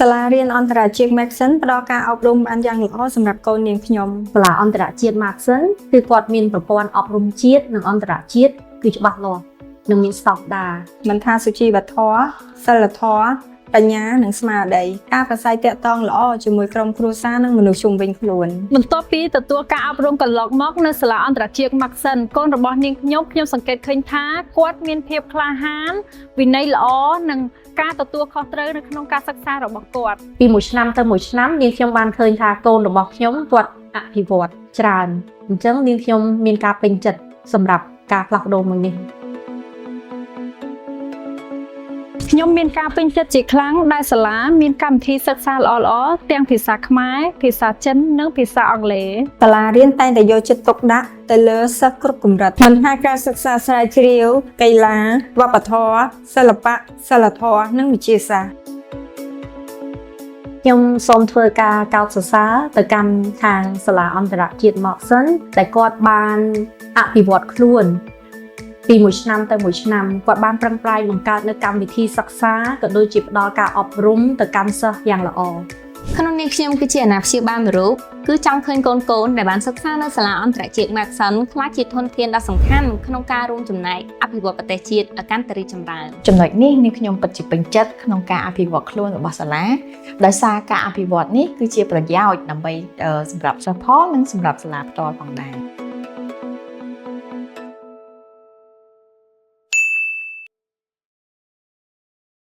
សាលារៀនអន្តរជាតិ Maxson ផ្ដល់ការអប់រំបានយ៉ាងល្អសម្រាប់កូននាងខ្ញុំសាលាអន្តរជាតិ Maxson គឺគាត់មានប្រព័ន្ធអប់រំជាតិនិងអន្តរជាតិគឺច្បាស់លាស់និងមានស្តង់ដារមិនថាសុជីវធម៌សិលធម៌បញ្ញានិងស្មារតីការប្រស័យតាក់ទងល្អជាមួយក្រុមគ្រួសារនិងមនុស្សជុំវិញខ្លួនបន្ទាប់ពីទទួលការអប់រំកន្លងមកនៅសាលាអន្តរជាតិ Maxson កូនរបស់នាងខ្ញុំសង្កេតឃើញថាគាត់មានភាពក្លាហានវិន័យល្អនិងការទទួលខុសត្រូវនៅក្នុងការសិក្សារបស់គាត់ពីមួយឆ្នាំទៅមួយឆ្នាំនាងខ្ញុំបានឃើញថាកូនរបស់ខ្ញុំគាត់អភិវឌ្ឍច្រើនអញ្ចឹងនាងខ្ញុំមានការពេញចិត្តសម្រាប់ការផ្លាស់ប្ដូរមួយនេះខ្ញុំមានការពេញចិត្តជាខ្លាំងដែលសាលាមានកម្មវិធីសិក្សាល្អៗទាំងភាសាខ្មែរភាសាចិននិងភាសាអង់គ្លេសសាលារៀនតែងតែយកចិត្តទុកដាក់ទៅលើសិស្សគ្រប់កម្រិតមិនថាការសិក្សាស្រាវជ្រាវកីឡាវប្បធម៌សិល្បៈសីលធម៌និងវិទ្យាសាស្ត្រខ្ញុំសូមធ្វើការកោតសរសើរទៅកាន់ខាងសាលាអន្តរជាតិ Maxson ដែលគាត់បានអភិវឌ្ឍខ្លួនពីមួយឆ្នាំទៅមួយឆ្នាំគាត់បានប្រឹងប្រែងបង្កើតនូវកម្មវិធីសិក្សាក៏ដូចជាផ្ដល់ការអប់រំទៅកាន់សិស្សយ៉ាងល្អក្នុងនាងខ្ញុំគឺជាអាណាព្យាបាលមួយរូបគឺចង់ឃើញកូនដែលបានសិក្សានៅសាលាអន្តរជាតិ Maxson ក្លាយជាធនធានដ៏សំខាន់ក្នុងការរួមចំណែកអភិវឌ្ឍប្រទេសជាតិឲ្យកាន់តែរីកចម្រើនចំណុចនេះនាងខ្ញុំពិតជាពេញចិត្តក្នុងការអភិវឌ្ឍខ្លួនរបស់សាលាដោយសារការអភិវឌ្ឍនេះគឺជាប្រយោជន៍ដើម្បីសម្រាប់សិស្សផងនិងសម្រាប់សាលាផ្ទាល់ផងដែរ